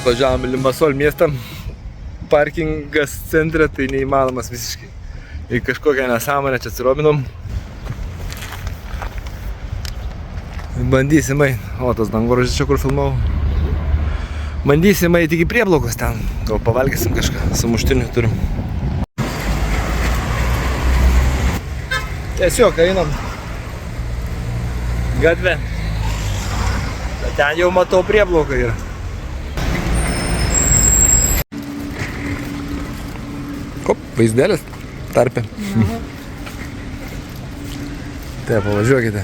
atvažiavom į Limasol miestą. Parkingas centre, tai neįmanomas visiškai. Į kažkokią nesąmonę čia atsirobinom. Bandysim eit. O, tas dangoraižis čia kur filmavau. Bandysim eit iki Prieplaukos ten. Gal pavalgysim kažką. Sumuštinį turim. Tiesiog einam gatvę. Ten jau matau Prieplauką yra. Kop, vaizdelis tarpe. Tai, pavažiuokite.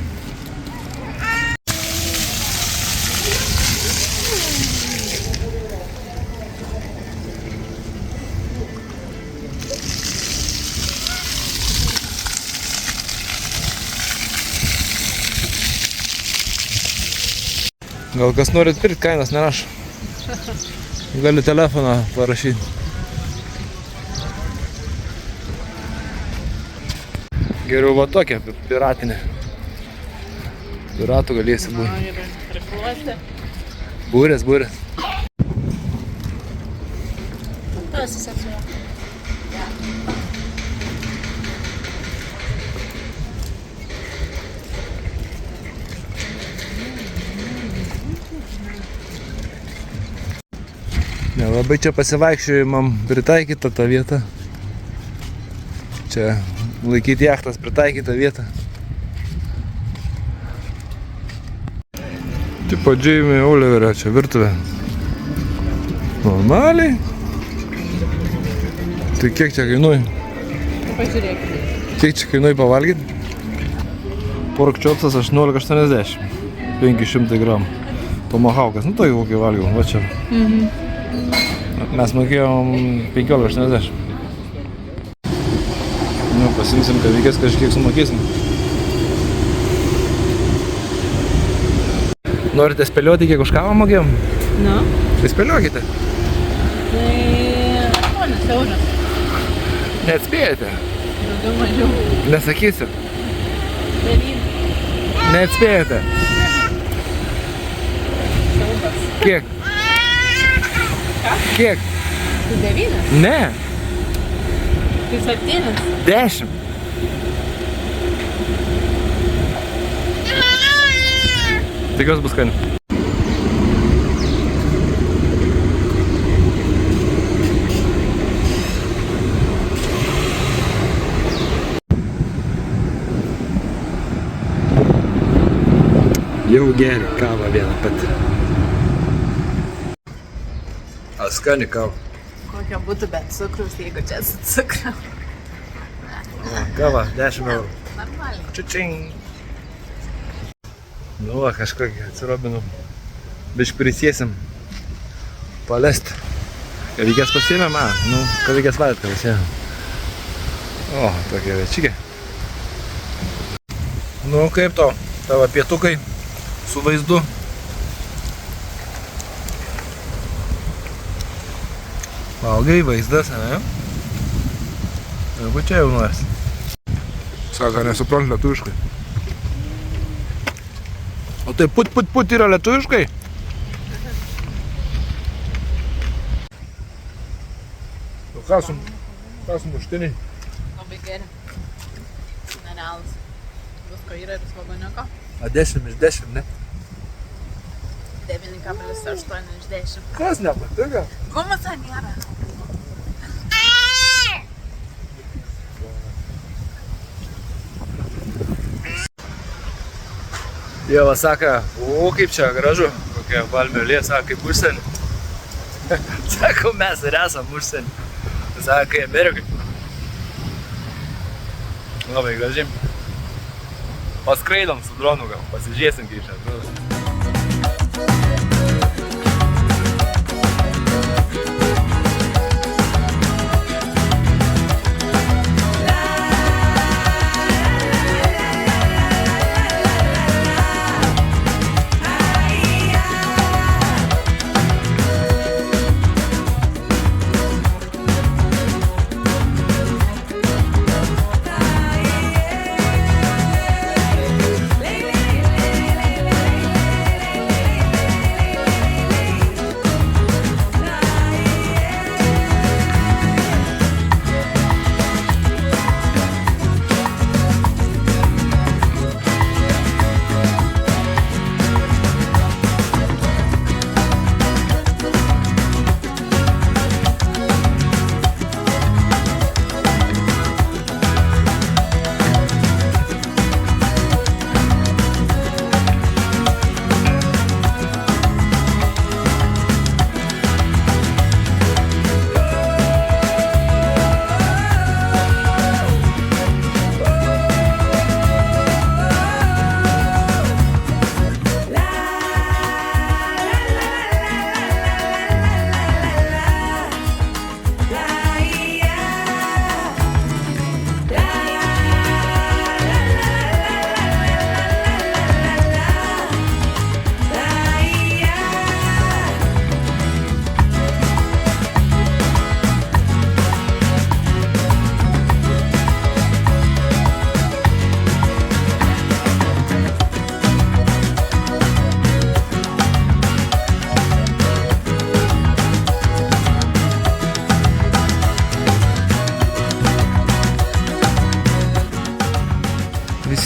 Gal kas norit pirkti, kainas nerašo. Gali telefoną parašyti. Geriau va tokia, piratinė. Piratų galėsi būti. Būrės. Nelabai čia pasivaikščiojimam pritaikyta ta vieta. Čia laikyti jachtas pritaikyta vieta. Tipo Jamie Oliverio čia virtuvė. Normaliai. Tai kiek čia kainuoja? Pažiūrėkite. Kiek čia kainuoja pavalgyti? Pork chopsas 18,80. 500 gramų. Tomahawkas, nu tai kokį valgiau, va čia. Mes mokėjom 15,80. Nu, pasimsim kavikės, kažkiek sumokėsim. Norite spėlioti, kiek už kavą mokėjom? Nu? Tai spėliokite. Tai 8 eurus. Neatspėjate? Daugiau mažiau. Nesakysiu. 9. Neatspėjate. Siaubas. Kiek? Kiek? Tai 9? Ne. Tai 7? 10. Tikiuosi bus skaniai. Jau geri kavą vieną patį. Skani kava. Kokia būtų be cukrus, jeigu čia su cukru. Kava, 10 eurų. Normaliai. Čičing. Nu va, kažkokį atsirobinum. Biškį prisėsim. Palest. Kavikės pasiėmėm, nu, kavikės valėt, ką pasiėmėm. O, tokie večikė. Nu, kaip to? Tavo pietukai su vaizdu. Valgai vaizdas, ne? Jeigu čia jau nuės. Sako, nesuprant lietuviškai. O tai put yra lietuviškai? O ką sumuštiniai? Labai geri. Nerealus. Visko yra ir svagoniuko. A 10 iš 10, ne? 9,8 iš 10. Kas nepatinka? Gumuso nėra. Dieva sako, o kaip čia gražu, kokia Valmiolė, sako, kaip užsienį. Sako, mes ir esam užsienį. Sako, kai Amerikai. Labai gražiai. Paskraidom su dronu gal, pasižiūrėsim kaip čia atrodo.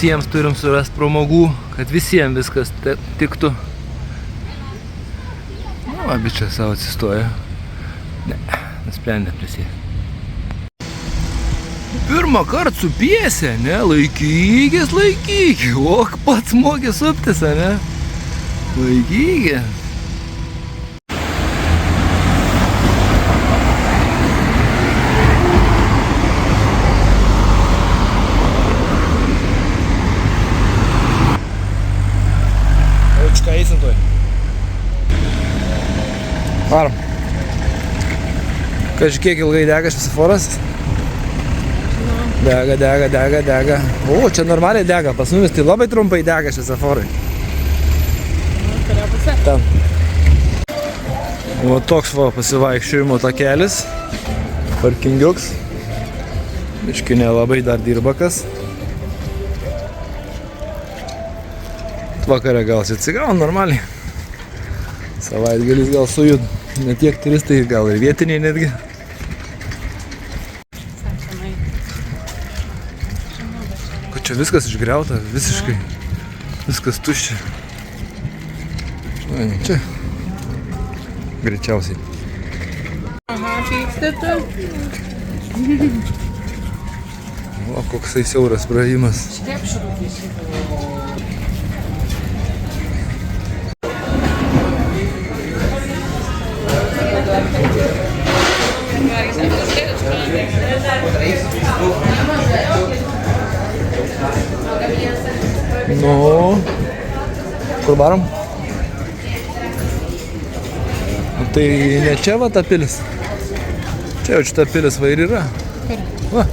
visiems turim surasti pramogų, kad visiems viskas tiktų. Nu, abi čia savo atsistoja. Ne, nusprendė prisėsti. Pirmą kartą su piesė, ne? Laikykis. O, pats mokė suptis, ne? Laikykis. Ką eisim tuoj? Varom. Kažkiek ilgai dega šviesoforas? Dega. O, čia normaliai dega. Pas mumis tai labai trumpai dega šviesoforai. Ten. O toks va pasivaikščiojimo takelis. Parkingiuks. Biški nelabai dar dirba kas. Vakarą gal atsigauna normaliai. Savaitgalis gal sujud. Ne tiek turistai, gal ir vietiniai netgi. Ko čia viskas išgriauta, visiškai. Viskas tuščia. Žinai, čia. Greičiausiai. Aha, pykstate. O, koksai siauras praėjimas. Nu, kur varom? Tai ne čia va ta pilis. Čia jau šita pilis va ir yra. Va.